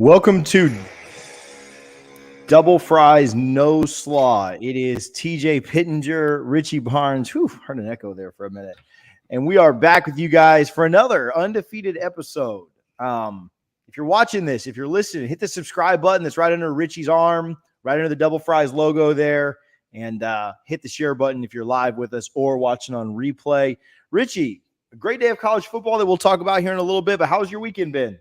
Welcome to Double Fries No Slaw. It is TJ Pittenger, Richie Barnes. Whew, heard an echo there for a minute. And we are back with you guys for another undefeated episode. If you're watching this, if you're listening, hit the subscribe button that's right under Richie's arm, right under the Double Fries logo there, and hit the share button if you're live with us or watching on replay. Richie, a great day of college football that we'll talk about here in a little bit, but how's your weekend been?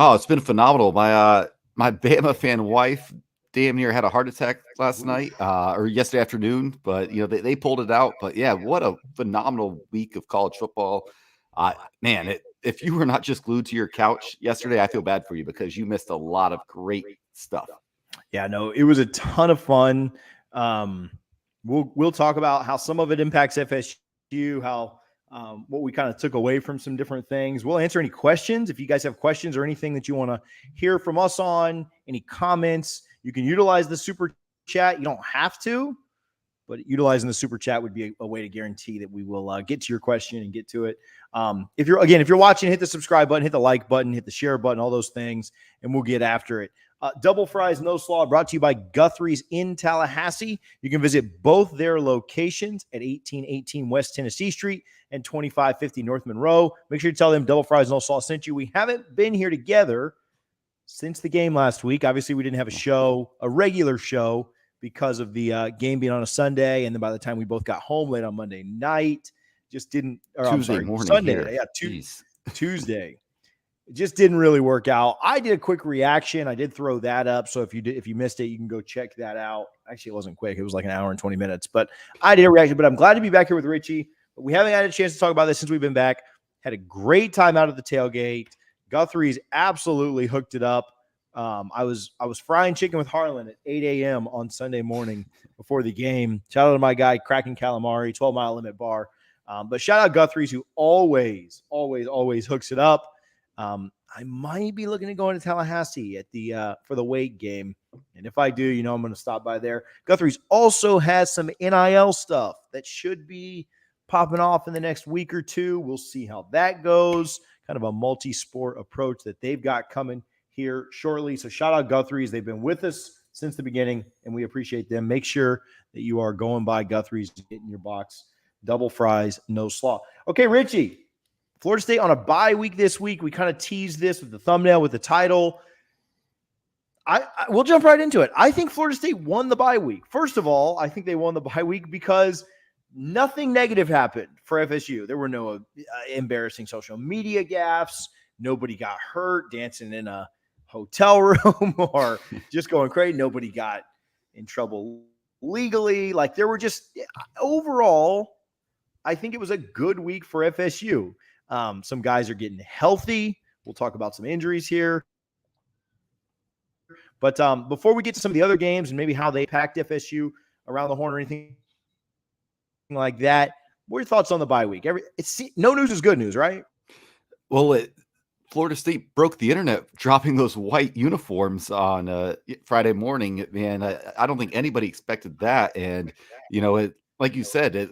Oh, it's been phenomenal. My Bama fan wife damn near had a heart attack last night or yesterday afternoon, but they pulled it out. But yeah, what a phenomenal week of college football. If you were not just glued to your couch yesterday, I feel bad for you because you missed a lot of great stuff. Yeah, no, it was a ton of fun. We'll talk about how some of it impacts FSU, how what we kind of took away from some different things. We'll answer any questions. If you guys have questions or anything that you want to hear from us on, any comments, you can utilize the super chat. You don't have to, but utilizing the super chat would be a way to guarantee that we will get to your question and get to it. If you're watching, hit the subscribe button, hit the like button, hit the share button, all those things, and we'll get after it. Double Fries No Slaw brought to you by Guthrie's in Tallahassee. You can visit both their locations at 1818 West Tennessee Street and 2550 North Monroe. Make sure you tell them Double Fries No Slaw sent you. We haven't been here together since the game last week. Obviously, we didn't have a regular show, because of the game being on a Sunday. And then by the time we both got home late on Monday night, just didn't – Sunday. Yeah, Tuesday. It just didn't really work out. I did a quick reaction. I did throw that up. So if you missed it, you can go check that out. Actually, it wasn't quick. It was like an hour and 20 minutes. But I did a reaction. But I'm glad to be back here with Richie. But we haven't had a chance to talk about this since we've been back. Had a great time out at the tailgate. Guthrie's absolutely hooked it up. I was frying chicken with Harlan at 8 a.m. on Sunday morning before the game. Shout out to my guy, Cracking Calamari, 12-mile limit bar. But shout out Guthrie's, who always hooks it up. I might be looking to go into Tallahassee at the for the Wake game. And if I do, I'm going to stop by there. Guthrie's also has some NIL stuff that should be popping off in the next week or two. We'll see how that goes. Kind of a multi-sport approach that they've got coming here shortly. So shout out Guthrie's. They've been with us since the beginning, and we appreciate them. Make sure that you are going by Guthrie's to get in your box. Double Fries, No Slaw. Okay, Richie. Florida State on a bye week this week. We kind of teased this with the thumbnail, with the title. We'll jump right into it. I think Florida State won the bye week. First of all, I think they won the bye week because nothing negative happened for FSU. There were no embarrassing social media gaffes. Nobody got hurt dancing in a hotel room or just going crazy. Nobody got in trouble legally. Like, there were just overall, I think it was a good week for FSU. Some guys are getting healthy. We'll talk about some injuries here. But before we get to some of the other games and maybe how they packed FSU around the horn or anything like that, what are your thoughts on the bye week? No news is good news, right? Well, Florida State broke the internet dropping those white uniforms on Friday morning. Man, I don't think anybody expected that. And, like you said,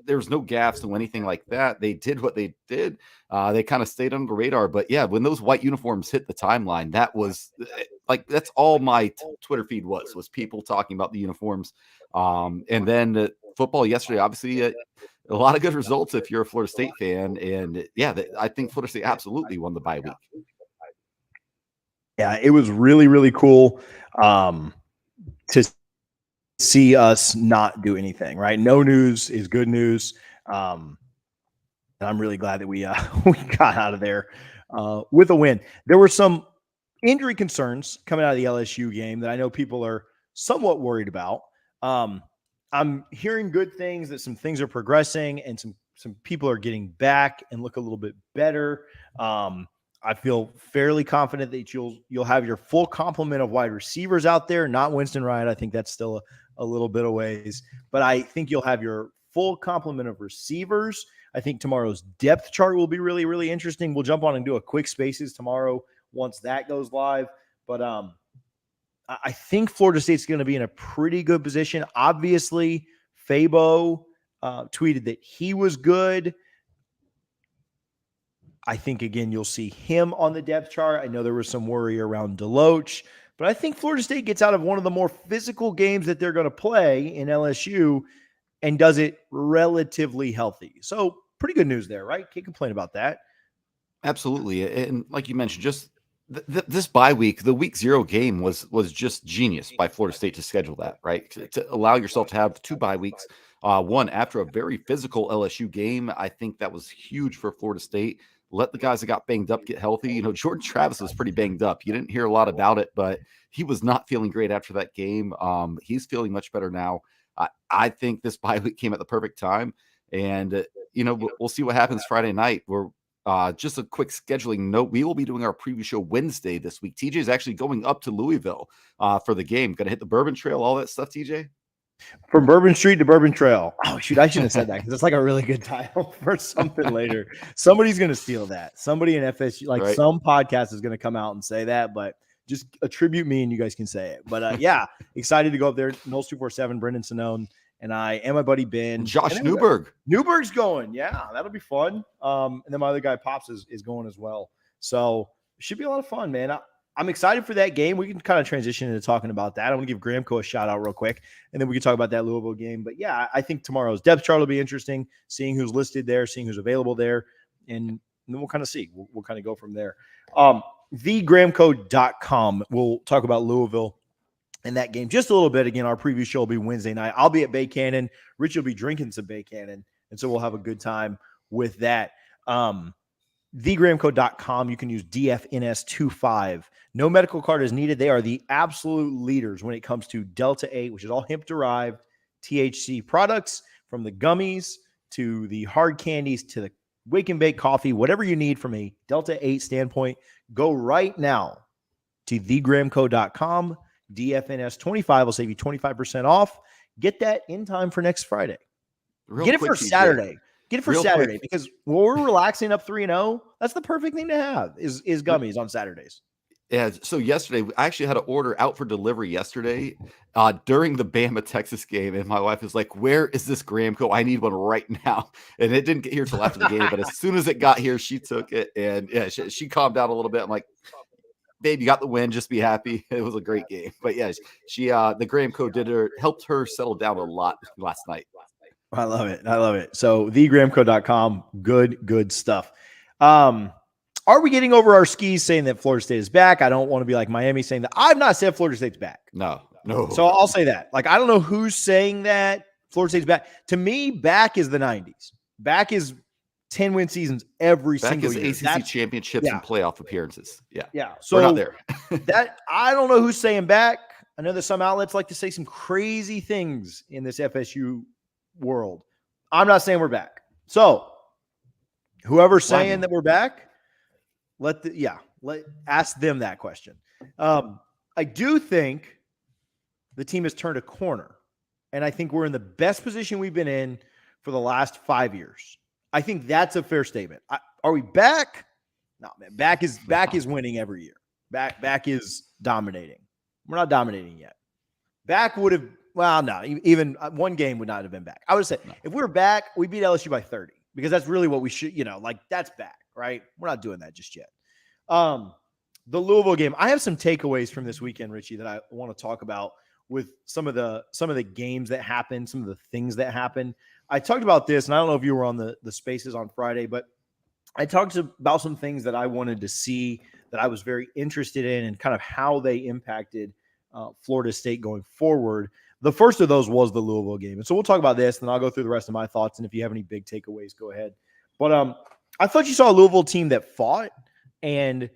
there was no gaffes or anything like that. They did what they did. They kind of stayed under the radar. But, yeah, when those white uniforms hit the timeline, that was that's all my Twitter feed was people talking about the uniforms. And then football yesterday, obviously, a lot of good results if you're a Florida State fan. And, yeah, I think Florida State absolutely won the bye week. Yeah, it was really, really cool to see us not do anything, right? No news is good news. And I'm really glad that we got out of there with a win. There were some injury concerns coming out of the LSU game that I know people are somewhat worried about. I'm hearing good things, that some things are progressing and some people are getting back and look a little bit better. I feel fairly confident that you'll have your full complement of wide receivers out there, not Winston Wright. I think that's still a little bit of ways, but I think you'll have your full complement of receivers. I think tomorrow's depth chart will be really, really interesting. We'll jump on and do a quick spaces tomorrow once that goes live. But I think Florida State's going to be in a pretty good position. Obviously, Fabo tweeted that he was good. I think, again, you'll see him on the depth chart. I know there was some worry around Deloach, but I think Florida State gets out of one of the more physical games that they're going to play in LSU and does it relatively healthy. So pretty good news there, right? Can't complain about that. Absolutely. And like you mentioned, just this bye week, the week 0 game was just genius by Florida State to schedule that, right? To allow yourself to have 2 bye weeks, one after a very physical LSU game. I think that was huge for Florida State. Let the guys that got banged up get healthy. You know, Jordan Travis was pretty banged up. You didn't hear a lot about it, but he was not feeling great after that game. He's feeling much better now. I think this bye week came at the perfect time. And, you know, we'll see what happens Friday night. Just a quick scheduling note. We will be doing our preview show Wednesday this week. TJ is actually going up to Louisville for the game. Going to hit the Bourbon Trail, all that stuff, TJ? From Bourbon Street to Bourbon Trail. Oh, shoot. I shouldn't have said that because it's like a really good title for something later. Somebody's going to steal that. Somebody in FSU, like Right. Some podcast is going to come out and say that, but just attribute me and you guys can say it. But yeah, excited to go up there. Noles 247, Brendan Sinone, and I, and my buddy Ben. And Josh Newberg. Newberg's going. Yeah, that'll be fun. And then my other guy, Pops, is going as well. So it should be a lot of fun, man. I'm excited for that game. We can kind of transition into talking about that. I want to give Gramco a shout out real quick, and then we can talk about that Louisville game. But yeah, I think tomorrow's depth chart will be interesting, seeing who's listed there, seeing who's available there, and then we'll kind of see. We'll kind of go from there. TheGramco.com. We'll talk about Louisville in that game just a little bit. Again, our preview show will be Wednesday night. I'll be at Bay Cannon. Rich will be drinking some Bay Cannon, and so we'll have a good time with that. TheGramco.com. You can use DFNS25. No medical card is needed. They are the absolute leaders when it comes to Delta 8, which is all hemp-derived THC products, from the gummies to the hard candies to the wake and bake coffee, whatever you need from a Delta 8 standpoint. Go right now to TheGramco.com. DFNS25 will save you 25% off. Get that in time for next Friday. Get it for Saturday. Get it for Saturday because when we're relaxing up 3-0, that's the perfect thing to have is gummies on Saturdays. Yeah. So yesterday, I actually had an order out for delivery yesterday during the Bama Texas game. And my wife was like, "Where is this Gramco? I need one right now." And it didn't get here till after the game. But as soon as it got here, she took it. And yeah, she calmed down a little bit. I'm like, "Babe, you got the win. Just be happy." It was a great game. But yeah, the Gramco helped her settle down a lot last night. I love it. I love it. So TheGramco.com, good stuff. Are we getting over our skis saying that Florida State is back? I don't want to be like Miami saying that. I've not said Florida State's back. No. So I'll say that. Like, I don't know who's saying that Florida State's back. To me, back is the 90s. Back is 10-win seasons every single year. Back is ACC championships and playoff appearances. Yeah. Yeah. So we're not there. that I don't know who's saying back. I know that some outlets like to say some crazy things in this FSU world. I'm not saying we're back. So whoever's saying that we're back, ask them that question. I do think the team has turned a corner, and I think we're in the best position we've been in for the last 5 years. I think that's a fair statement. Are we back? No, man. Back is winning every year. Back is dominating. We're not dominating yet. Back would have. Well, no, even one game would not have been back. I would say if we were back, we beat LSU by 30 because that's really what we should, that's back, right? We're not doing that just yet. The Louisville game, I have some takeaways from this weekend, Richie, that I want to talk about with some of the games that happened, some of the things that happened. I talked about this, and I don't know if you were on the spaces on Friday, but I talked about some things that I wanted to see that I was very interested in and kind of how they impacted Florida State going forward. The first of those was the Louisville game. And so we'll talk about this, and I'll go through the rest of my thoughts. And if you have any big takeaways, go ahead. But I thought you saw a Louisville team that fought and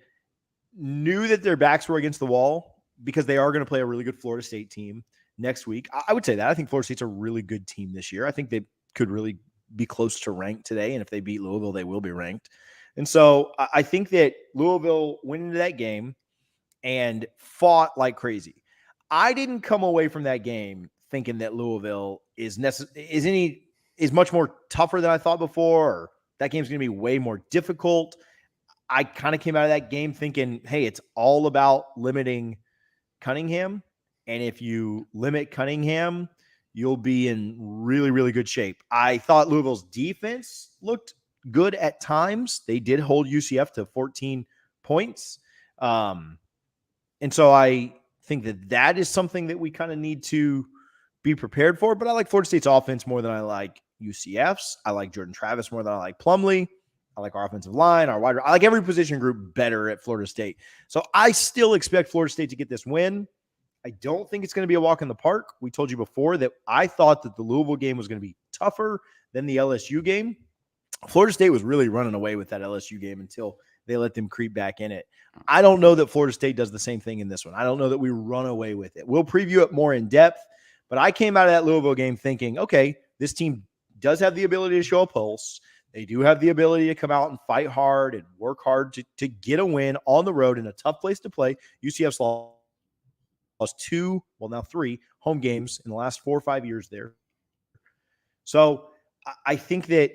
knew that their backs were against the wall because they are going to play a really good Florida State team next week. I would say that. I think Florida State's a really good team this year. I think they could really be close to ranked today. And if they beat Louisville, they will be ranked. And so I think that Louisville went into that game and fought like crazy. I didn't come away from that game thinking that Louisville is much more tougher than I thought before, or that game's going to be way more difficult. I kind of came out of that game thinking, hey, it's all about limiting Cunningham. And if you limit Cunningham, you'll be in really, really good shape. I thought Louisville's defense looked good at times. They did hold UCF to 14 points. And so I think that is something that we kind of need to be prepared for. But I like Florida State's offense more than I like UCF's. I like Jordan Travis more than I like Plumlee. I like our offensive line, I like every position group better at Florida State. So I still expect Florida State to get this win. I don't think it's going to be a walk in the park. We told you before that I thought that the Louisville game was going to be tougher than the LSU game. Florida State was really running away with that LSU game until they let them creep back in it. I don't know that Florida State does the same thing in this one. I don't know that we run away with it. We'll preview it more in depth, but I came out of that Louisville game thinking, okay, this team does have the ability to show a pulse. They do have the ability to come out and fight hard and work hard to get a win on the road in a tough place to play. UCF's lost 2, well, now 3 home games in the last 4 or 5 years there. So I think that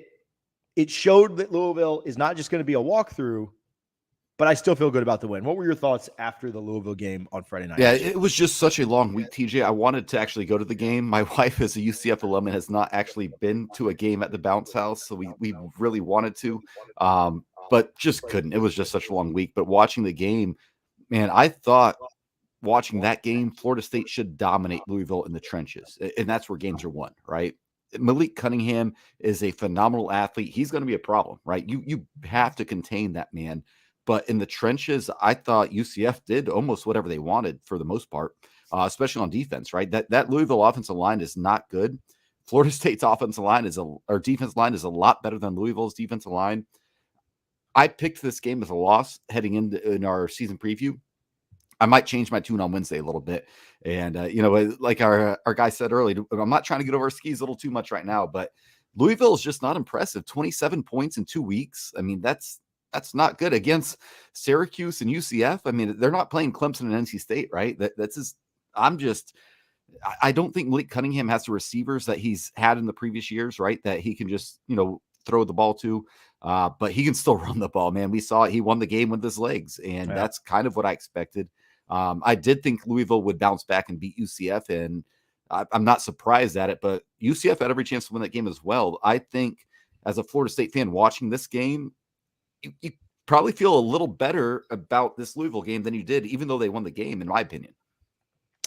it showed that Louisville is not just going to be a walkthrough, but I still feel good about the win. What were your thoughts after the Louisville game on Friday night? Yeah, it was just such a long week, TJ. I wanted to actually go to the game. My wife is a UCF alum and has not actually been to a game at the Bounce House, so we really wanted to, but just couldn't. It was just such a long week. But watching the game, man, I thought watching that game, Florida State should dominate Louisville in the trenches, and that's where games are won, right? Malik Cunningham is a phenomenal athlete. He's going to be a problem, right? You have to contain that man. But in the trenches, I thought UCF did almost whatever they wanted for the most part, especially on defense, right? That Louisville offensive line is not good. Florida State's offensive line defensive line is a lot better than Louisville's defensive line. I picked this game as a loss heading in our season preview. I might change my tune on Wednesday a little bit. And, like our guy said earlier, I'm not trying to get over our skis a little too much right now, but Louisville is just not impressive. 27 points in 2 weeks. I mean, that's not good against Syracuse and UCF. I mean, they're not playing Clemson and NC State, right? I don't think Malik Cunningham has the receivers that he's had in the previous years, right? That he can just, throw the ball to, but he can still run the ball, man. We saw it. He won the game with his legs, and that's kind of what I expected. I did think Louisville would bounce back and beat UCF, and I'm not surprised at it, but UCF had every chance to win that game as well. I think as a Florida State fan watching this game, you probably feel a little better about this Louisville game than you did, even though they won the game, in my opinion.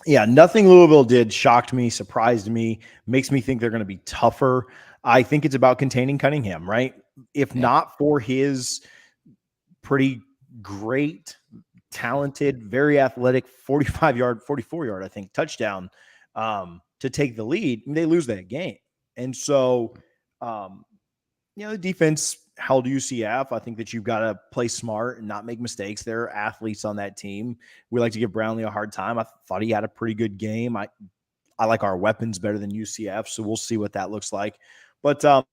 Yeah, nothing Louisville did shocked me, surprised me, makes me think they're going to be tougher. I think it's about containing Cunningham, right? If not for his pretty great, talented, very athletic 44-yard, I think, touchdown to take the lead, they lose that game. And so, the defense held UCF. I think that you've got to play smart and not make mistakes. There are athletes on that team. We like to give Brownlee a hard time. I thought he had a pretty good game. I like our weapons better than UCF, so we'll see what that looks like. But we'll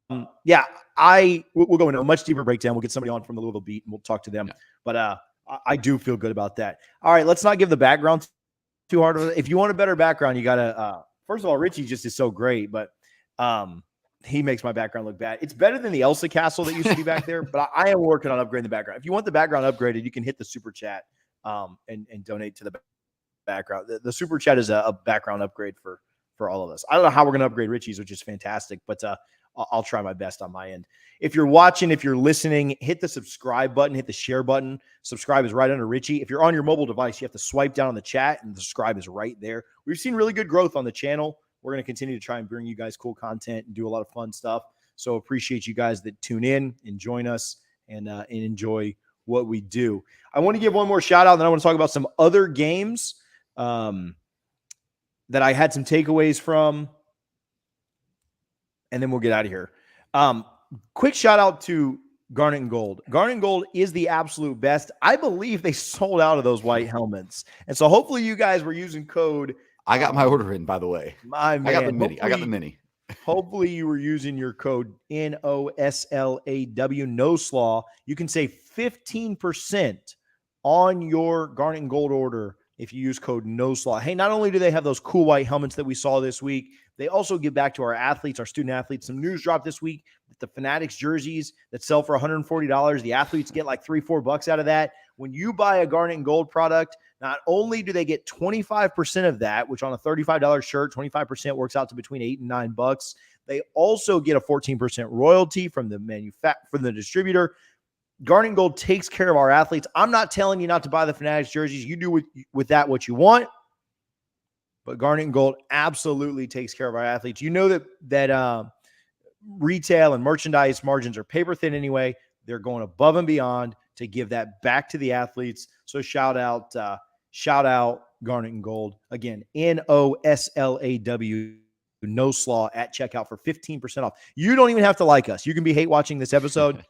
go into a much deeper breakdown. We'll get somebody on from the Louisville beat and we'll talk to them. But I do feel good about that. All right, let's not give the background too hard. If you want a better background, you got to first of all, Richie just is so great, but he makes my background look bad. It's better than the Elsa Castle that used to be back there, but I am working on upgrading the background. If you want the background upgraded, you can hit the super chat and donate to the background. The super chat is a background upgrade for all of us. I don't know how we're going to upgrade Richie's, which is fantastic, but I'll try my best on my end. If you're watching, if you're listening, hit the subscribe button, hit the share button. Subscribe is right under Richie. If you're on your mobile device, you have to swipe down on the chat and the subscribe is right there. We've seen really good growth on the channel. We're going to continue to try and bring you guys cool content and do a lot of fun stuff. So appreciate you guys that tune in and join us and enjoy what we do. I want to give one more shout out, and then I want to talk about some other games that I had some takeaways from, and then we'll get out of here. Quick shout out to Garnet and Gold. Garnet and Gold is the absolute best. I believe they sold out of those white helmets. And so hopefully you guys were using code. I got my order in, by the way. My man. I got the mini. Hopefully you were using your code NOSLAW, NOSLAW. You can save 15% on your Garnet and Gold order if you use code NOSLAW. Hey, not only do they have those cool white helmets that we saw this week, they also give back to our athletes, our student athletes. Some news dropped this week with the Fanatics jerseys that sell for $140. The athletes get like $3-4 out of that. When you buy a Garnet and Gold product, Not only do they get 25% of that, which on a $35 shirt, 25% works out to between $8 and $9. They also get a 14% royalty from the distributor. Garnet and Gold takes care of our athletes. I'm not telling you not to buy the Fanatics jerseys. You do with that what you want. But Garnet and Gold absolutely takes care of our athletes. You know that retail and merchandise margins are paper thin anyway. They're going above and beyond to give that back to the athletes. So shout out Garnet and Gold. Again, NOSLAW, NOSLAW at checkout for 15% off. You don't even have to like us. You can be hate watching this episode.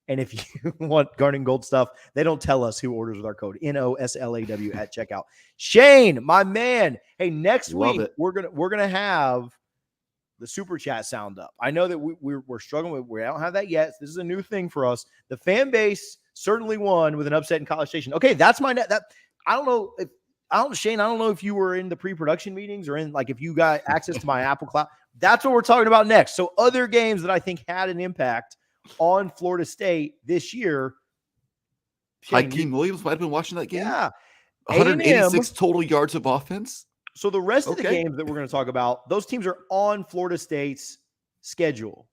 And if you want Garnet and Gold stuff, they don't tell us who orders with our code NOSLAW at checkout. Shane, my man. Hey, next week we're gonna have the super chat sound up. I know that we're struggling with. We don't have that yet. This is a new thing for us. The fan base certainly won with an upset in College Station. Okay, that's my net. I don't know if Shane. I don't know if you were in the pre-production meetings or if you got access to my Apple Cloud. That's what we're talking about next. So other games that I think had an impact on Florida State this year. Hakeem Williams might have been watching that game. Yeah. 186 total yards of offense. So the rest of the games that we're going to talk about, those teams are on Florida State's schedule.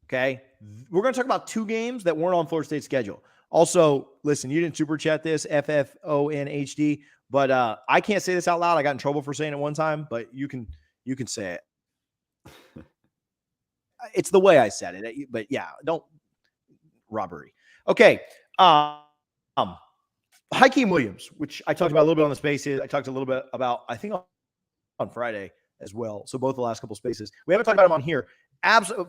Okay. We're going to talk about 2 games that weren't on Florida State's schedule. Also, listen, you didn't super chat this, FFONHD, but I can't say this out loud. I got in trouble for saying it one time, but you can say it. It's the way I said it, but yeah, don't robbery. Okay. Hakeem Williams, which I talked about a little bit on the spaces. I talked a little bit about, I think on Friday as well. So both the last couple spaces, we haven't talked about him on here.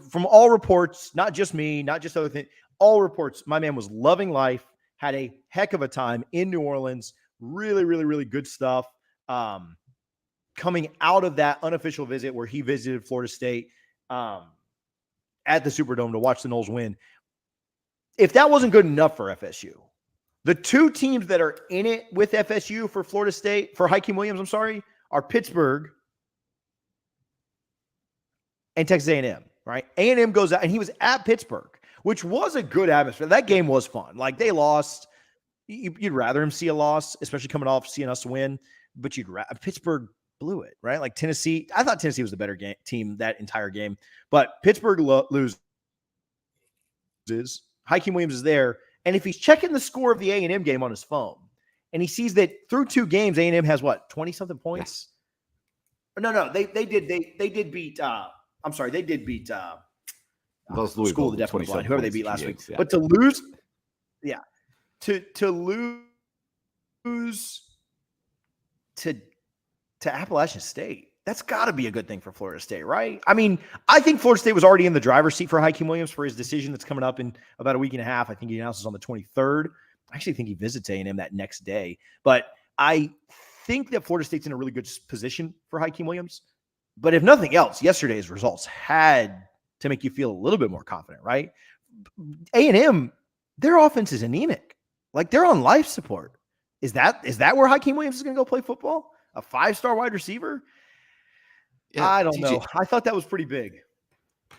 From all reports, not just me, not just other things, all reports, my man was loving life, had a heck of a time in New Orleans. Really, really, really good stuff. Coming out of that unofficial visit where he visited Florida State, at the Superdome to watch the Noles win. If that wasn't good enough for FSU, the 2 teams that are in it with FSU for Florida State, for Hakeem Williams, are Pittsburgh and Texas A&M, right? A&M goes out, and he was at Pittsburgh, which was a good atmosphere. That game was fun. They lost. You'd rather him see a loss, especially coming off seeing us win, but Pittsburgh blew it, right? Tennessee, I thought Tennessee was the better team that entire game, but Pittsburgh loses. Hakeem Williams is there, and if he's checking the score of the A&M game on his phone, and he sees that through 2 games, A&M has 20-something points? Yeah. No, they did beat. I'm sorry, they did beat Louisville, School of the Deaf and Blind, whoever they beat last week. Yeah. But to lose, to lose to Appalachian State, that's got to be a good thing for Florida State, right? I mean, I think Florida State was already in the driver's seat for Hakeem Williams for his decision that's coming up in about a week and a half. I think he announces on the 23rd. I actually think he visits A&M that next day. But I think that Florida State's in a really good position for Hakeem Williams. But if nothing else, yesterday's results had to make you feel a little bit more confident, right? A&M, their offense is anemic. They're on life support. Is that where Hakeem Williams is going to go play football? A 5-star wide receiver? Yeah, I don't know. I thought that was pretty big.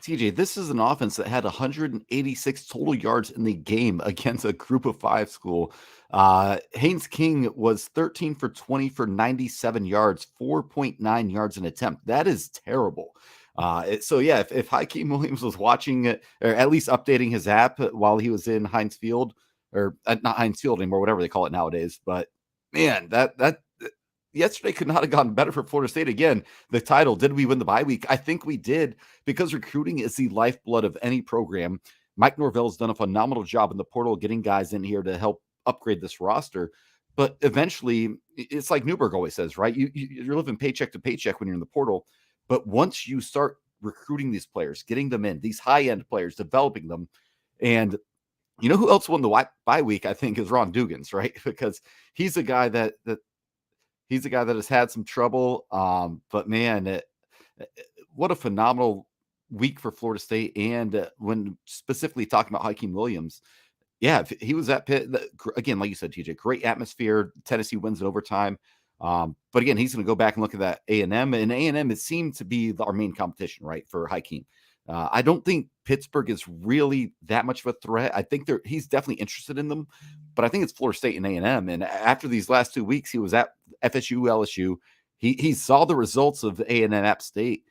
TJ, this is an offense that had 186 total yards in the game against a group of 5 school. Haynes King was 13 for 20 for 97 yards, 4.9 yards an attempt. That is terrible. So yeah, if Hakeem Williams was watching it, or at least updating his app while he was in Heinz Field, or not Heinz Field anymore, whatever they call it nowadays, but man, that yesterday could not have gone better for Florida State. Again, the title, did we win the bye week? I think we did, because recruiting is the lifeblood of any program. Mike Norvell has done a phenomenal job in the portal, getting guys in here to help upgrade this roster. But eventually, it's like Newberg always says, right? You're living paycheck to paycheck when you're in the portal. But once you start recruiting these players, getting them in, these high-end players, developing them, and you know who else won the bye week, I think, is Ron Dugans, right? Because he's a guy that has had some trouble. But man, what a phenomenal week for Florida State. And when specifically talking about Hakeem Williams, yeah, he was at Pitt again, like you said, TJ, great atmosphere. Tennessee wins in overtime. But again, he's going to go back and look at that A&M, and A&M, it seemed to be our main competition, right, for Hakeem. I don't think Pittsburgh is really that much of a threat. I think he's definitely interested in them, but I think it's Florida State and A&M. And after these last 2 weeks, he was at FSU, LSU. He saw the results of A&M App State.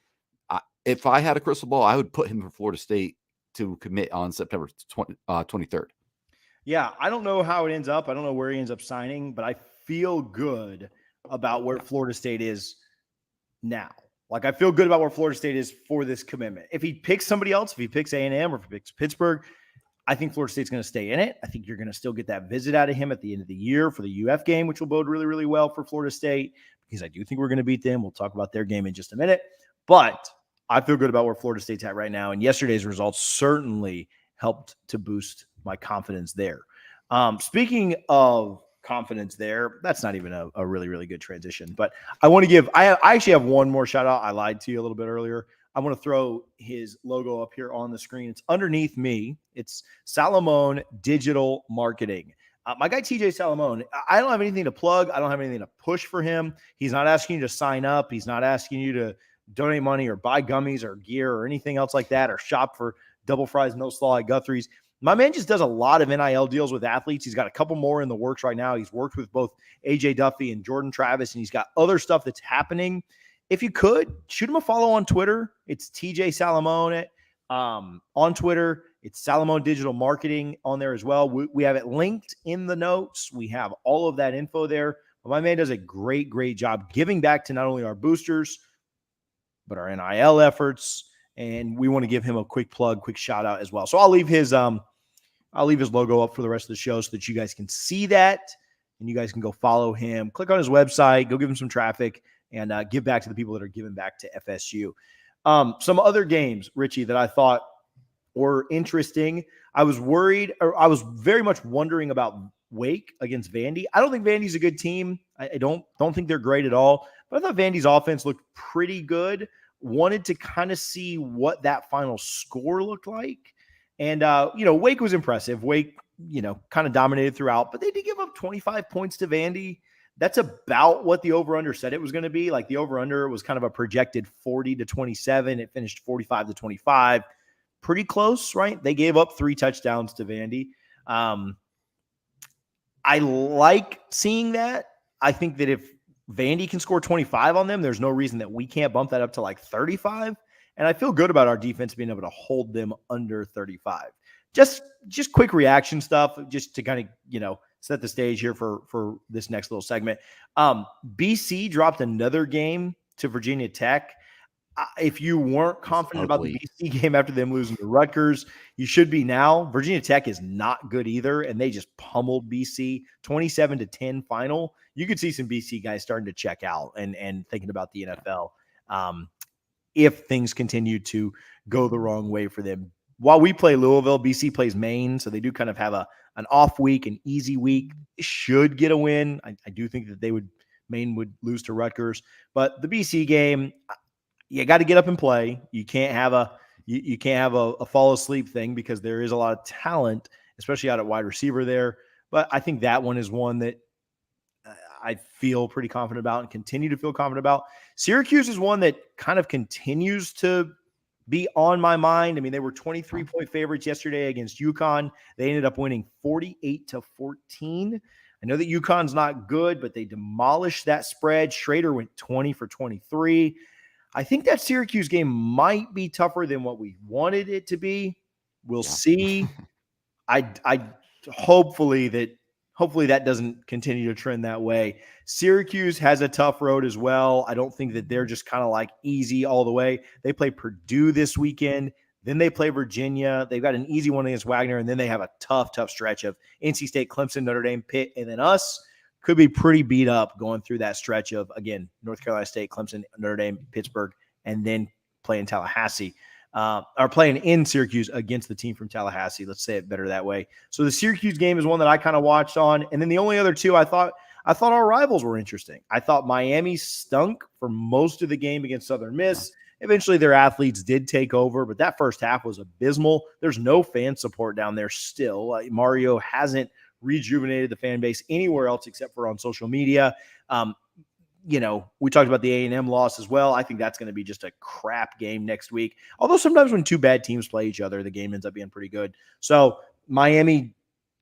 If I had a crystal ball, I would put him for Florida State to commit on September 23rd. Yeah, I don't know how it ends up. I don't know where he ends up signing, but I feel good about where Florida State is now. Like, I feel good about where Florida State is for this commitment. If he picks somebody else, if he picks A&M or if he picks Pittsburgh, I think Florida State's going to stay in it. I think you're going to still get that visit out of him at the end of the year for the UF game, which will bode really, really well for Florida State, because I do think we're going to beat them. We'll talk about their game in just a minute. But I feel good about where Florida State's at right now. And yesterday's results certainly helped to boost my confidence there. Speaking of confidence there, that's not even a really, really good transition. But I want to give – I actually have one more shout out. I lied to you a little bit earlier. I want to throw his logo up here on the screen. It's underneath me. It's Salamone Digital Marketing. My guy, TJ Salamone, I don't have anything to plug. I don't have anything to push for him. He's not asking you to sign up. He's not asking you to donate money or buy gummies or gear or anything else like that, or shop for double fries, NOSLAW at Guthrie's. My man just does a lot of NIL deals with athletes. He's got a couple more in the works right now. He's worked with both AJ Duffy and Jordan Travis, and he's got other stuff that's happening. If you could, shoot him a follow on Twitter. It's TJ Salamone on Twitter. It's Salamone Digital Marketing on there as well. We have it linked in the notes. We have all of that info there. But my man does a great, great job giving back to not only our boosters, but our NIL efforts. And we want to give him a quick plug, quick shout out as well. So I'll leave his logo up for the rest of the show so that you guys can see that, and you guys can go follow him, click on his website, go give him some traffic, and give back to the people that are giving back to FSU. Some other games, Richie, that I thought were interesting. I was worried, or I was very much wondering about Wake against Vandy. I don't think Vandy's a good team. I don't think they're great at all, but I thought Vandy's offense looked pretty good. Wanted to kind of see what that final score looked like. And, Wake was impressive. Wake, kind of dominated throughout, but they did give up 25 points to Vandy. That's about what the over-under said it was going to be. Like, the over-under was kind of a projected 40-27. It finished 45-25. Pretty close, right? They gave up 3 touchdowns to Vandy. I like seeing that. I think that if Vandy can score 25 on them, there's no reason that we can't bump that up to like 35. And I feel good about our defense being able to hold them under 35. Just quick reaction stuff, just to kind of, set the stage here for this next little segment. BC dropped another game to Virginia Tech. If you weren't confident about the BC game after them losing to Rutgers, you should be now. Virginia Tech is not good either, and they just pummeled BC 27-10 final. You could see some BC guys starting to check out and thinking about the NFL if things continue to go the wrong way for them. While we play Louisville, BC plays Maine, so they do kind of have an off week, an easy week. They should get a win. I do think that Maine would lose to Rutgers, but the BC game, you got to get up and play. You can't have a fall asleep thing, because there is a lot of talent, especially out at wide receiver there. But I think that one is one that I feel pretty confident about and continue to feel confident about. Syracuse is one that kind of continues to be on my mind. I mean, they were 23-point favorites yesterday against UConn. They ended up winning 48-14. I know that UConn's not good, but they demolished that spread. Schrader went 20 for 23. I think that Syracuse game might be tougher than what we wanted it to be. We'll see. I hopefully that doesn't continue to trend that way. Syracuse has a tough road as well. I don't think that they're just kind of like easy all the way. They play Purdue this weekend. Then they play Virginia. They've got an easy one against Wagner. And then they have a tough stretch of NC State, Clemson, Notre Dame, Pitt, and then us. Could be pretty beat up going through that stretch of, again, North Carolina State, Clemson, Notre Dame, Pittsburgh, and then playing Tallahassee. Are playing in Syracuse against the team from Tallahassee. Let's say it better that way. So the Syracuse game is one that I kind of watched on. And then the only other two, I thought our rivals were interesting. I thought Miami stunk for most of the game against Southern Miss. Eventually their athletes did take over, but that first half was abysmal. There's no fan support down there still. Mario hasn't rejuvenated the fan base anywhere else except for on social media. we talked about the A&M loss as well. I think that's going to be just a crap game next week. Although sometimes when two bad teams play each other, the game ends up being pretty good. So Miami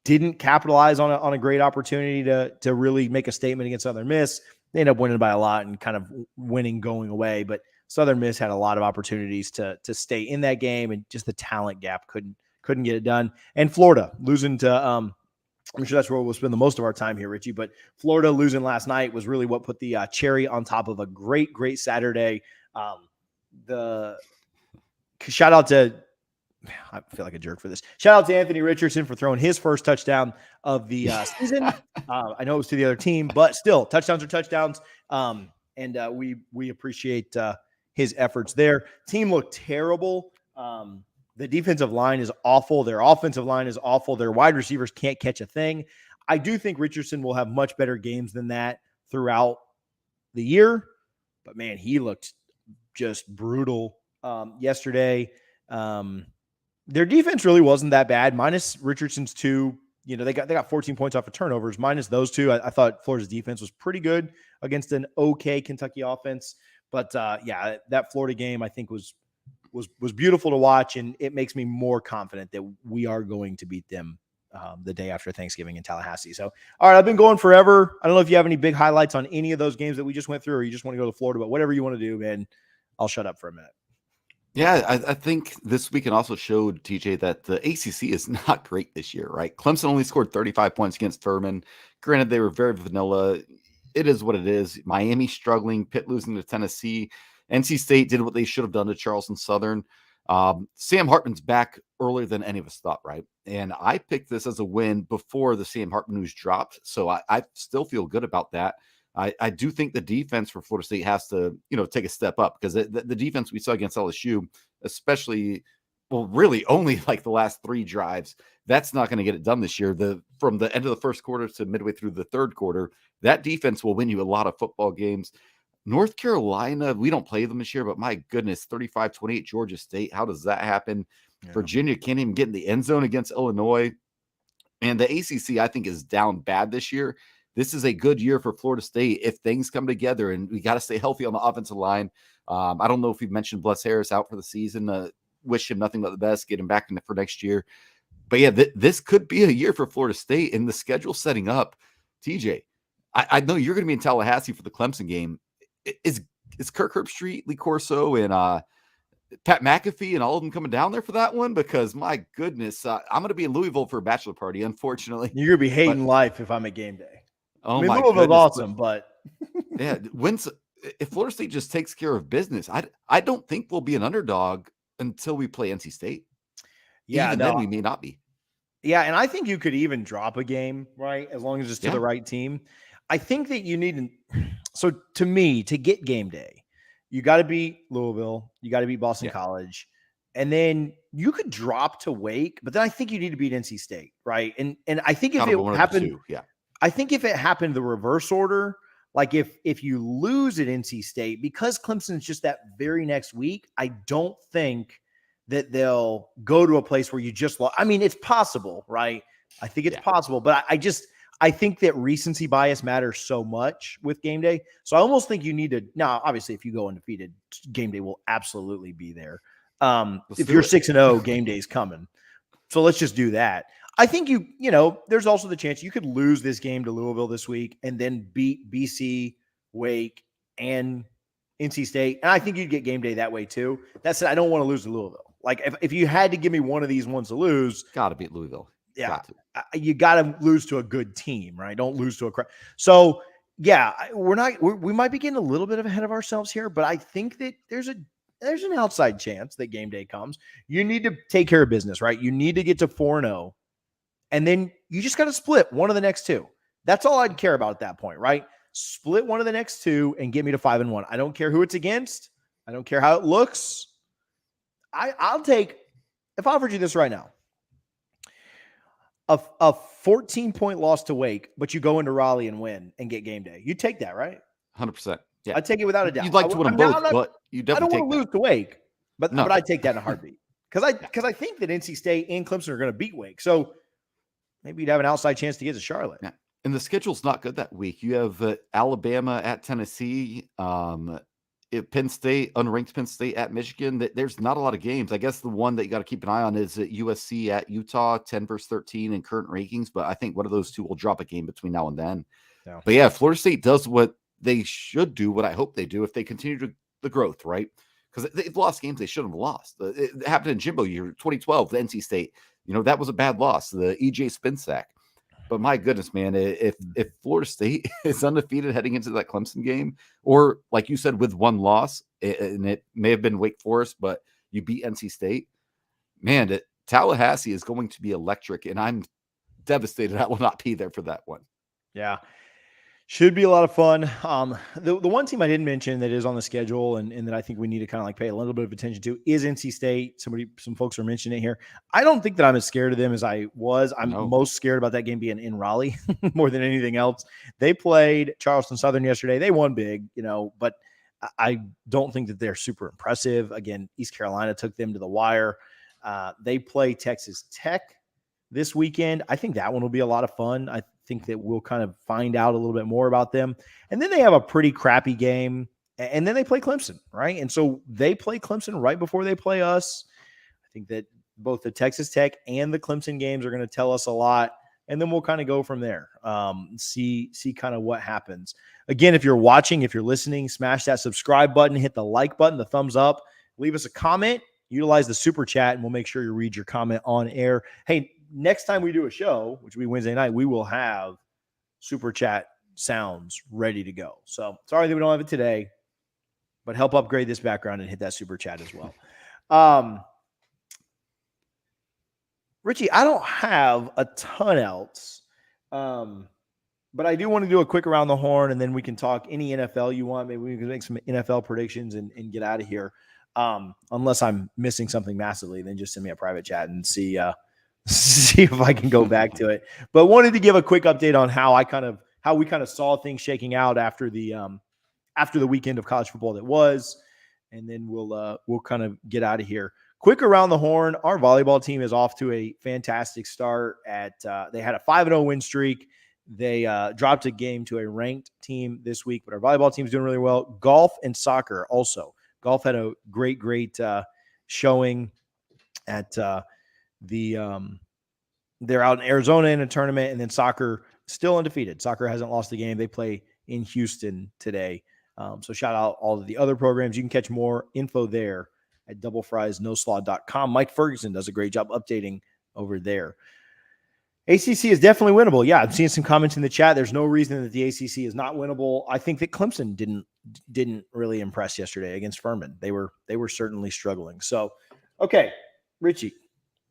didn't capitalize on a great opportunity to really make a statement against Southern Miss. They ended up winning by a lot and kind of winning going away. But Southern Miss had a lot of opportunities to stay in that game, and just the talent gap couldn't get it done. And Florida losing to I'm sure that's where we'll spend the most of our time here, Richie. But Florida losing last night was really what put the cherry on top of a great Saturday. The shout out to, I feel like a jerk for this. Shout out to Anthony Richardson for throwing his first touchdown of the season. I know it was to the other team, but still, touchdowns are touchdowns. And we appreciate his efforts there. Team looked terrible. The defensive line is awful. Their offensive line is awful. Their wide receivers can't catch a thing. I do think Richardson will have much better games than that throughout the year. But, man, he looked just brutal yesterday. Their defense really wasn't that bad, minus Richardson's 2. They got 14 points off of turnovers. Minus those 2, I thought Florida's defense was pretty good against an okay Kentucky offense. But, that Florida game I think was beautiful to watch, and it makes me more confident that we are going to beat them the day after Thanksgiving in Tallahassee. So, all right, I've been going forever. I don't know if you have any big highlights on any of those games that we just went through, or you just want to go to Florida, but whatever you want to do, man, I'll shut up for a minute. Yeah, I think this weekend also showed, TJ, that the ACC is not great this year, right? Clemson only scored 35 points against Furman. Granted, they were very vanilla. It is what it is. Miami struggling, Pitt losing to Tennessee. NC State did what they should have done to Charleston Southern. Sam Hartman's back earlier than any of us thought, right? And I picked this as a win before the Sam Hartman news dropped, so I still feel good about that. I do think the defense for Florida State has to, take a step up, because the defense we saw against LSU, especially, well, really only like the last 3 drives, that's not going to get it done this year. From the end of the first quarter to midway through the third quarter, that defense will win you a lot of football games. North Carolina, we don't play them this year, but my goodness, 35-28 Georgia State. How does that happen? Yeah. Virginia can't even get in the end zone against Illinois. And the ACC, I think, is down bad this year. This is a good year for Florida State if things come together, and we got to stay healthy on the offensive line. I don't know if we've mentioned Bless Harris out for the season. Wish him nothing but the best, get him back for next year. But yeah, this could be a year for Florida State, and the schedule setting up. TJ, I know you're going to be in Tallahassee for the Clemson game. Is Kirk Herbstreit, Lee Corso, and Pat McAfee and all of them coming down there for that one? Because my goodness, I'm going to be in Louisville for a bachelor party, unfortunately. You're going to be hating life if I'm at game day. Oh, my Louisville's awesome, but yeah, if Florida State just takes care of business, I don't think we'll be an underdog until we play NC State. Yeah, then we may not be. Yeah, and I think you could even drop a game, right? As long as it's to the right team. I think that you need so to me, to get game day, you got to beat Louisville, you got to beat Boston College, and then you could drop to Wake, but then I think you need to beat NC State, right? And I think if it happened, I think if it happened the reverse order, like if you lose at NC State, because Clemson's just that very next week, I don't think that they'll go to a place where you just lost. I mean, it's possible, right? I think it's possible, but I think that recency bias matters so much with game day. So I almost think you need to, now, obviously, if you go undefeated, game day will absolutely be there. If you're 6-0, game day is coming. So let's just do that. I think there's also the chance you could lose this game to Louisville this week and then beat BC, Wake, and NC State. And I think you'd get game day that way too. That said, I don't want to lose to Louisville. Like if you had to give me one of these ones to lose, got to beat Louisville. Yeah, you got to lose to a good team, right? Don't lose to a crap. So yeah, we might be getting a little bit ahead of ourselves here, but I think that there's an outside chance that game day comes. You need to take care of business, right? You need to get to 4-0, and then you just got to split one of the next 2. That's all I'd care about at that point, right? Split one of the next 2 and get me to 5-1. I don't care who it's against. I don't care how it looks. I'll take, if I offered you this right now, a 14-point loss to Wake, but you go into Raleigh and win and get game day. You take that, right? 100%. Yeah, I'd take it without a doubt. You'd like to win them both, but you definitely I don't want to lose to Wake, but I take that in a heartbeat because I think that NC State and Clemson are going to beat Wake. So maybe you'd have an outside chance to get to Charlotte. Yeah. And the schedule's not good that week. You have Alabama at Tennessee, Penn State, unranked Penn State at Michigan. There's not a lot of games. I guess the one that you got to keep an eye on is USC at Utah, 10-13 in current rankings. But I think one of those two will drop a game between now and then. Yeah. But yeah, Florida State does what they should do, what I hope they do if they continue the growth, right? Because they've lost games they shouldn't have lost. It happened in Jimbo year 2012, the NC State. That was a bad loss, the EJ spin sack. But my goodness, man, if Florida State is undefeated heading into that Clemson game, or like you said, with one loss, and it may have been Wake Forest, but you beat NC State, man, Tallahassee is going to be electric, and I'm devastated I will not be there for that one. Yeah. Should be a lot of fun. The one team I didn't mention that is on the schedule and that I think we need to kind of like pay a little bit of attention to is NC State. Some folks are mentioning it here. I don't think that I'm as scared of them as I was. I'm most scared about that game being in Raleigh more than anything else. They played Charleston Southern yesterday. They won big, but I don't think that they're super impressive. Again, East Carolina took them to the wire. They play Texas Tech this weekend. I think that one will be a lot of fun. I think that we'll kind of find out a little bit more about them. And then they have a pretty crappy game. And then they play Clemson, right? And so they play Clemson right before they play us. I think that both the Texas Tech and the Clemson games are going to tell us a lot. And then we'll kind of go from there, see kind of what happens. Again, if you're watching, if you're listening, smash that subscribe button, hit the like button, the thumbs up, leave us a comment, utilize the super chat, and we'll make sure you read your comment on air. Hey, next time we do a show, which will be Wednesday night, we will have super chat sounds ready to go. So sorry that we don't have it today, but help upgrade this background and hit that super chat as well. Richie, I don't have a ton else, but I do want to do a quick around the horn, and then we can talk any NFL you want. Maybe we can make some NFL predictions and get out of here. Unless I'm missing something massively, then just send me a private chat and see if I can go back to it. But wanted to give a quick update on how we kind of saw things shaking out after the weekend of college football that was, and then we'll kind of get out of here. Quick around the horn. Our volleyball team is off to a fantastic start. They had a 5-0 win streak. They dropped a game to a ranked team this week, but our volleyball team is doing really well. Golf and soccer also. Golf had a great showing at they're out in Arizona in a tournament, and then soccer still undefeated. Soccer hasn't lost a game. They play in Houston today. So shout out all of the other programs. You can catch more info there at doublefriesnoslaw.com. Mike Ferguson does a great job updating over there. ACC is definitely winnable. Yeah, I'm seeing some comments in the chat. There's no reason that the ACC is not winnable. I think that Clemson didn't really impress yesterday against Furman. They were certainly struggling. So, okay, Richie,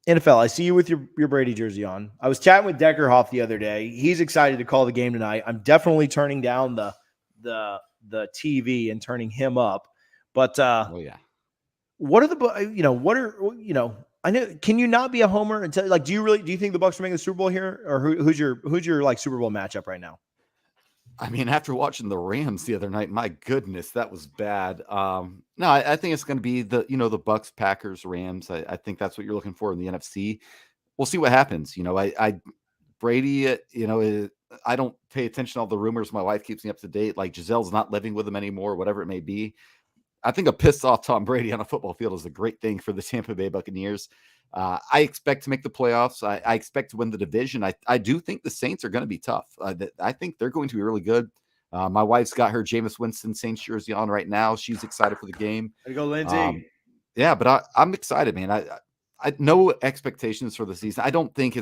NFL. I see you with your Brady jersey on. I was chatting with Deckerhoff the other day. He's excited to call the game tonight. I'm definitely turning down the TV and turning him up. But oh yeah, I know. Can you not be a homer and tell, like, do you think the Bucs are making the Super Bowl here, or who's your like Super Bowl matchup right now? I mean, after watching the Rams the other night, my goodness, that was bad. No, I think it's going to be the Bucs, Packers, Rams. I think that's what you're looking for in the NFC. We'll see what happens. Brady, I don't pay attention to all the rumors. My wife keeps me up to date. Like Gisele's not living with him anymore, whatever it may be. I think a pissed off Tom Brady on a football field is a great thing for the Tampa Bay Buccaneers. I expect to make the playoffs. I expect to win the division. I do think the Saints are going to be tough. I think they're going to be really good. My wife's got her Jameis Winston Saints jersey on right now. She's excited for the game. There you go, Lindsay. Yeah, but I'm excited, man. I no expectations for the season. I don't think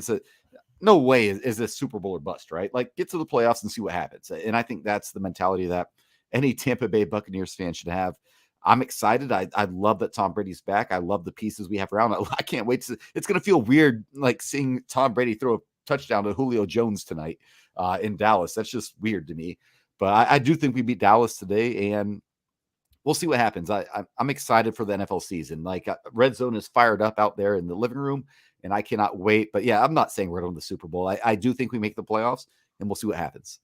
no way is this Super Bowl or bust, right? Like, get to the playoffs and see what happens. And I think that's the mentality that any Tampa Bay Buccaneers fan should have. I'm excited. I love that Tom Brady's back. I love the pieces we have around. I can't wait it's going to feel weird, like seeing Tom Brady throw a touchdown to Julio Jones tonight in Dallas. That's just weird to me. But I do think we beat Dallas today, and we'll see what happens. I'm excited for the NFL season. Like, Red Zone is fired up out there in the living room, and I cannot wait. But yeah, I'm not saying we're going to the Super Bowl. I do think we make the playoffs, and we'll see what happens.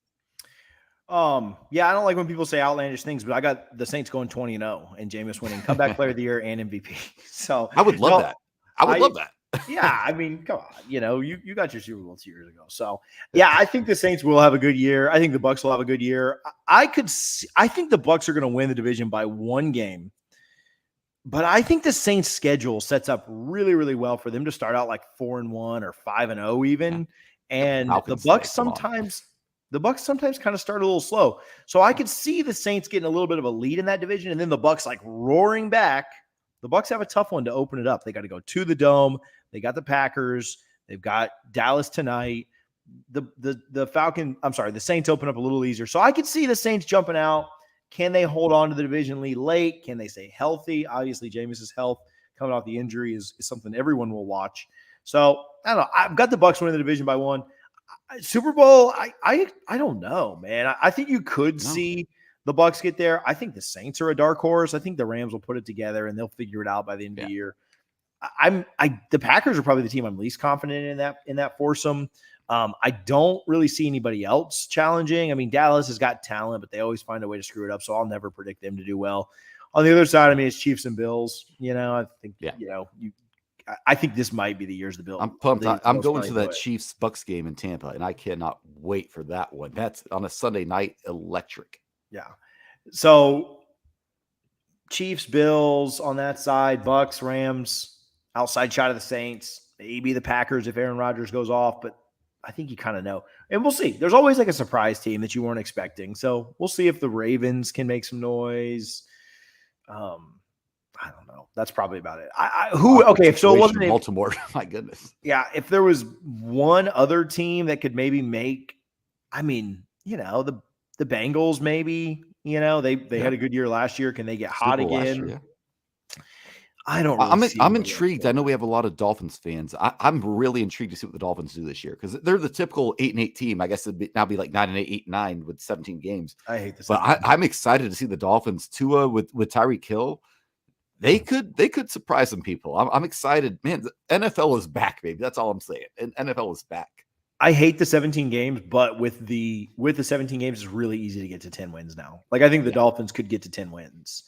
Yeah, I don't like when people say outlandish things, but I got the Saints going 20-0 and Jameis winning comeback player of the year and MVP. So I would love that. I would love that. Yeah, I mean, come on, you got your Super Bowl 2 years ago. So yeah, I think the Saints will have a good year. I think the Bucs will have a good year. I think the Bucs are going to win the division by 1 game. But I think the Saints' schedule sets up really, really well for them to start out like 4-1 or 5-0 even. Yeah. And Falcons the Bucs sometimes kind of start a little slow. So I could see the Saints getting a little bit of a lead in that division, and then the Bucs like roaring back. The Bucs have a tough one to open it up. They got to go to the Dome. They got the Packers. They've got Dallas tonight. The Saints open up a little easier. So I could see the Saints jumping out. Can they hold on to the division lead late? Can they stay healthy? Obviously, Jameis's health coming off the injury is something everyone will watch. So I don't know. I've got the Bucs winning the division by 1. Super Bowl, I don't know, man. I think you could see the Bucs get there. I think the Saints are a dark horse. I think the Rams will put it together and they'll figure it out by the end of the year. The Packers are probably the team I'm least confident in that foursome. I don't really see anybody else challenging. I mean, Dallas has got talent, but they always find a way to screw it up. So I'll never predict them to do well. On the other side, I mean, it's Chiefs and Bills. I think, I think this might be the years the Bills. I'm pumped. I'm going to that Chiefs Bucs game in Tampa, and I cannot wait for that one. That's on a Sunday night, electric. Yeah. So Chiefs, Bills on that side, Bucs, Rams, outside shot of the Saints, maybe the Packers if Aaron Rodgers goes off, but I think you kind of know. And we'll see. There's always like a surprise team that you weren't expecting. So we'll see if the Ravens can make some noise. I don't know. That's probably about it. So it wasn't Baltimore. My goodness. Yeah, if there was one other team that could maybe make, I mean, the Bengals maybe, they had a good year last year. Can they get hot again? Year, I don't really I'm intrigued. I know we have a lot of Dolphins fans. I'm really intrigued to see what the Dolphins do this year because they're the typical 8-8 team. I guess it'd now be like 9-8, 8-9 with 17 games. I hate this. But I'm excited to see the Dolphins. Tua with Tyreek Hill. They could surprise some people. I'm excited. Man, the NFL is back, baby. That's all I'm saying. And NFL is back. I hate the 17 games, but with the 17 games, it's really easy to get to 10 wins now. Like I think the Dolphins could get to 10 wins.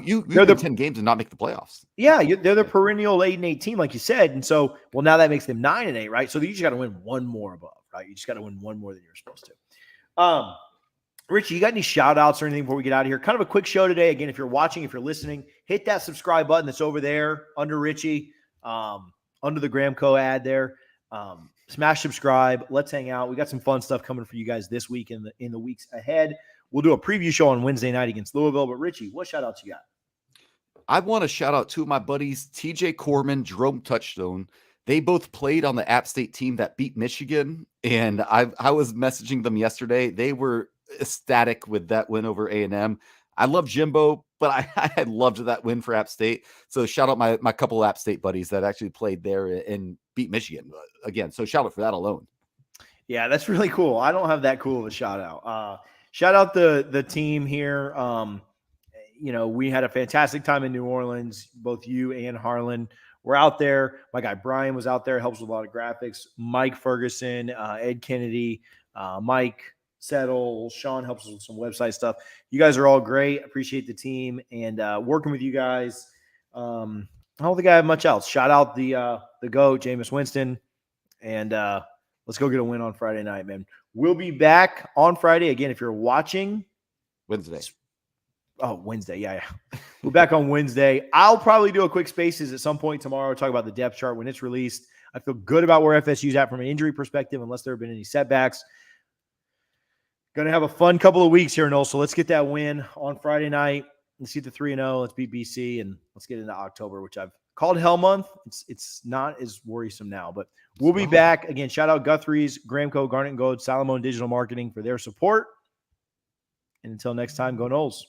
You they're 10 games and not make the playoffs. Yeah, they're the perennial 8-8 team, like you said. And so, now that makes them 9-8, right? So you just got to win one more above, right? You just got to win one more than you're supposed to. Richie, you got any shout outs or anything before we get out of here? Kind of a quick show today. Again, if you're watching, if you're listening, hit that subscribe button that's over there under Richie, under the Gramco ad there. Smash subscribe. Let's hang out. We got some fun stuff coming for you guys this week and in the weeks ahead. We'll do a preview show on Wednesday night against Louisville. But Richie, what shout outs you got? I want to shout out two of my buddies, TJ Corman, Jerome Touchstone. They both played on the App State team that beat Michigan. And I was messaging them yesterday. They were ecstatic with that win over A&M. I love Jimbo, but I loved that win for App State. So shout out my couple App State buddies that actually played there and beat Michigan again. So shout out for that alone. Yeah, that's really cool. I don't have that cool of a shout out. Shout out the team here. We had a fantastic time in New Orleans. Both you and Harlan were out there. My guy Brian was out there, helps with a lot of graphics. Mike Ferguson, Ed Kennedy, Mike Settle, Sean helps us with some website stuff. You guys are all great. Appreciate the team and working with you guys. I don't think I have much else. Shout out the GOAT, Jameis Winston, and let's go get a win on Friday night, man. We'll be back on Friday again. If you're watching Wednesday. Oh, Wednesday. Yeah. We're back on Wednesday. I'll probably do a quick spaces at some point tomorrow. Talk about the depth chart when it's released. I feel good about where FSU's at from an injury perspective, unless there have been any setbacks. Going to have a fun couple of weeks here, Noles. So let's get that win on Friday night. Let's get to 3-0. Let's beat BC, and let's get into October, which I've called Hell Month. It's not as worrisome now, but we'll be back. Again, shout out Guthrie's, Gramco, Garnet & Gold, Salomon Digital Marketing for their support. And until next time, go Noles.